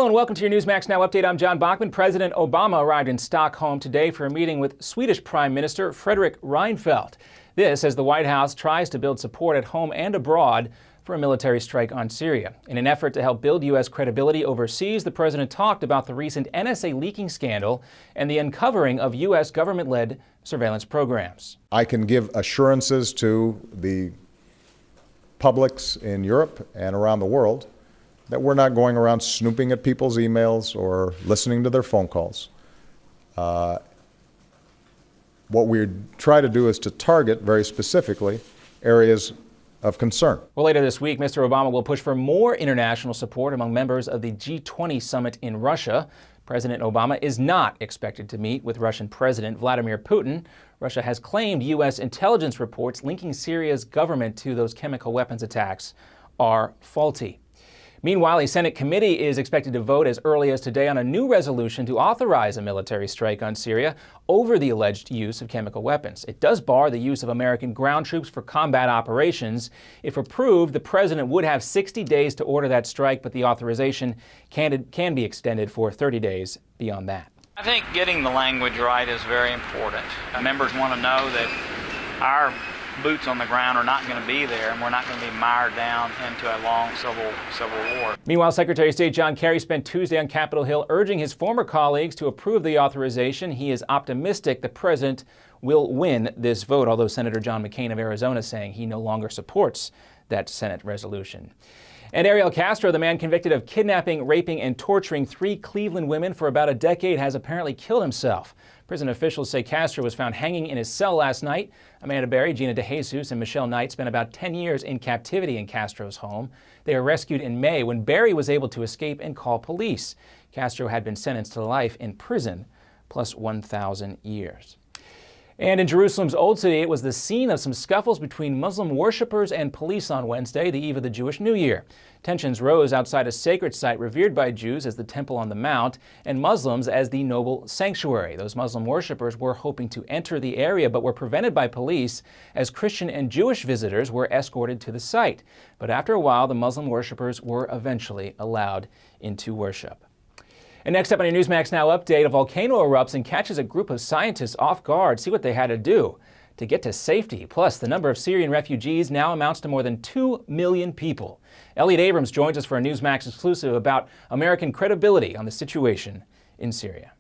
Hello and welcome to your Newsmax Now update. I'm John Bachman. President Obama arrived in Stockholm today for a meeting with Swedish Prime Minister Fredrik Reinfeldt. This as the White House tries to build support at home and abroad for a military strike on Syria. In an effort to help build U.S. credibility overseas, the president talked about the recent NSA leaking scandal and the uncovering of U.S. government-led surveillance programs. I can give assurances to the publics in Europe and around the world that we're not going around snooping at people's emails or listening to their phone calls. What we try to do is to target very specifically areas of concern. Well, later this week, Mr. Obama will push for more international support among members of the G20 summit in Russia. President Obama is not expected to meet with Russian President Vladimir Putin. Russia has claimed U.S. intelligence reports linking Syria's government to those chemical weapons attacks are faulty. Meanwhile, a Senate committee is expected to vote as early as today on a new resolution to authorize a military strike on Syria over the alleged use of chemical weapons. It does bar the use of American ground troops for combat operations. If approved, the president would have 60 days to order that strike, but the authorization can be extended for 30 days beyond that. I think getting the language right is very important. Members want to know that our boots on the ground are not going to be there, and we're not going to be mired down into a long civil war. Meanwhile, Secretary of State John Kerry spent Tuesday on Capitol Hill urging his former colleagues to approve the authorization. He is optimistic the president will win this vote, although Senator John McCain of Arizona is saying he no longer supports that Senate resolution. And Ariel Castro, the man convicted of kidnapping, raping, and torturing 3 Cleveland women for about a decade, has apparently killed himself. Prison officials say Castro was found hanging in his cell last night. Amanda Berry, Gina DeJesus, and Michelle Knight spent about 10 years in captivity in Castro's home. They were rescued in May when Berry was able to escape and call police. Castro had been sentenced to life in prison, plus 1,000 years. And in Jerusalem's Old City, it was the scene of some scuffles between Muslim worshippers and police on Wednesday, the eve of the Jewish New Year. Tensions rose outside a sacred site revered by Jews as the Temple on the Mount and Muslims as the Noble Sanctuary. Those Muslim worshippers were hoping to enter the area but were prevented by police as Christian and Jewish visitors were escorted to the site. But after a while, the Muslim worshippers were eventually allowed into worship. And next up on your Newsmax Now update, a volcano erupts and catches a group of scientists off guard. See what they had to do to get to safety. Plus, the number of Syrian refugees now amounts to more than 2 million people. Elliot Abrams joins us for a Newsmax exclusive about American credibility on the situation in Syria.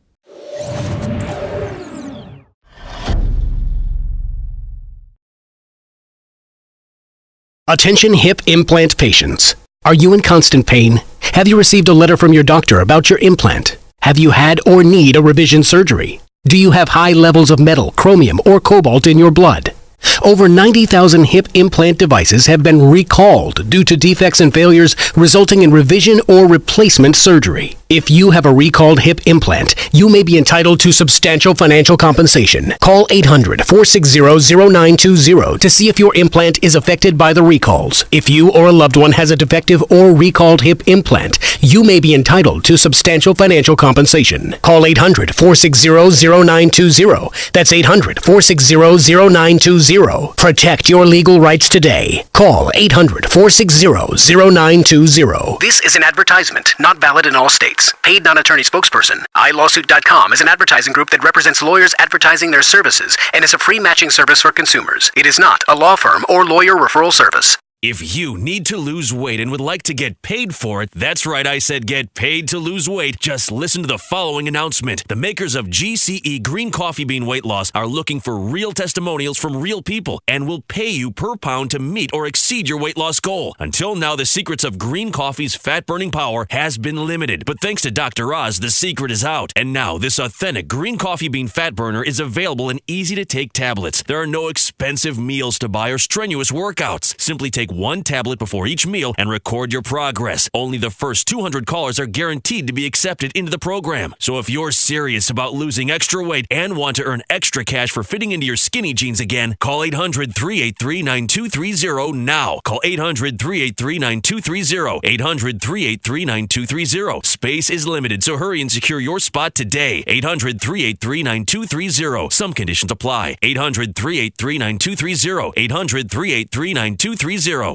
Attention hip implant patients. Are you in constant pain? Have you received a letter from your doctor about your implant? Have you had or need a revision surgery? Do you have high levels of metal, chromium, or cobalt in your blood? Over 90,000 hip implant devices have been recalled due to defects and failures resulting in revision or replacement surgery. If you have a recalled hip implant, you may be entitled to substantial financial compensation. Call 800-460-0920 to see if your implant is affected by the recalls. If you or a loved one has a defective or recalled hip implant, you may be entitled to substantial financial compensation. Call 800-460-0920. That's 800-460-0920. Protect your legal rights today. Call 800-460-0920. This is an advertisement, not valid in all states. Paid non-attorney spokesperson. iLawsuit.com is an advertising group that represents lawyers advertising their services and is a free matching service for consumers. It is not a law firm or lawyer referral service. If you need to lose weight and would like to get paid for it, that's right, I said get paid to lose weight. Just listen to the following announcement. The makers of GCE Green Coffee Bean Weight Loss are looking for real testimonials from real people and will pay you per pound to meet or exceed your weight loss goal. Until now, the secrets of green coffee's fat-burning power has been limited, but thanks to Dr. Oz, the secret is out. And now, this authentic green coffee bean fat burner is available in easy-to-take tablets. There are no expensive meals to buy or strenuous workouts. Simply take one tablet before each meal and record your progress. Only the first 200 callers are guaranteed to be accepted into the program. So if you're serious about losing extra weight and want to earn extra cash for fitting into your skinny jeans again, call 800-383-9230 now. Call 800-383-9230. 800-383-9230. Space is limited, so hurry and secure your spot today. 800-383-9230. Some conditions apply. 800-383-9230. 800-383-9230.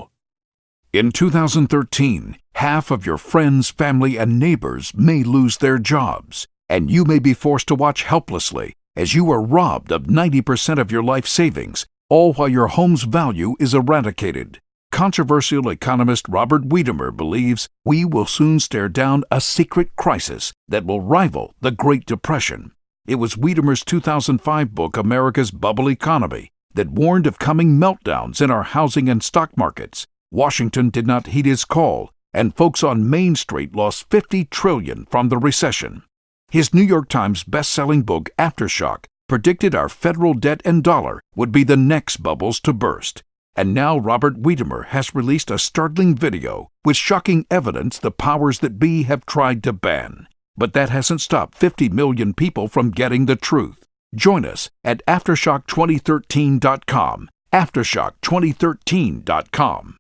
In 2013, half of your friends, family, and neighbors may lose their jobs, and you may be forced to watch helplessly as you are robbed of 90% of your life savings, all while your home's value is eradicated. Controversial economist Robert Wiedemer believes we will soon stare down a secret crisis that will rival the Great Depression. It was Wiedemer's 2005 book, America's Bubble Economy, that warned of coming meltdowns in our housing and stock markets. Washington did not heed his call, and folks on Main Street lost $50 trillion from the recession. His New York Times best-selling book, Aftershock, predicted our federal debt and dollar would be the next bubbles to burst. And now Robert Wiedemer has released a startling video with shocking evidence the powers that be have tried to ban. But that hasn't stopped 50 million people from getting the truth. Join us at Aftershock2013.com. Aftershock2013.com.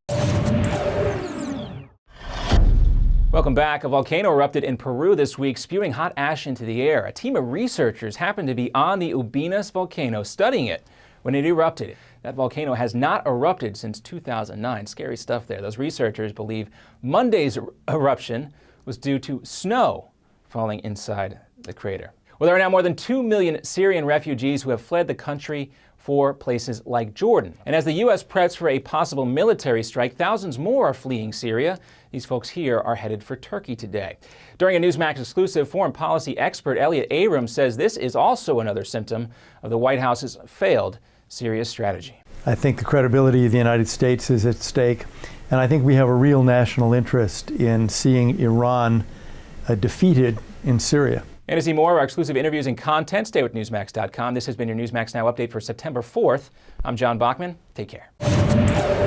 Welcome back. A volcano erupted in Peru this week, spewing hot ash into the air. A team of researchers happened to be on the Ubinas volcano studying it when it erupted. That volcano has not erupted since 2009. Scary stuff there. Those researchers believe Monday's eruption was due to snow falling inside the crater. Well, there are now more than 2 million Syrian refugees who have fled the country for places like Jordan. And as the U.S. preps for a possible military strike, thousands more are fleeing Syria. These folks here are headed for Turkey today. During a Newsmax exclusive, foreign policy expert Elliot Abrams says this is also another symptom of the White House's failed Syria strategy. I think the credibility of the United States is at stake, and I think we have a real national interest in seeing Iran defeated in Syria. And to see more of our exclusive interviews and content, stay with Newsmax.com. This has been your Newsmax Now update for September 4th. I'm John Bachman. Take care.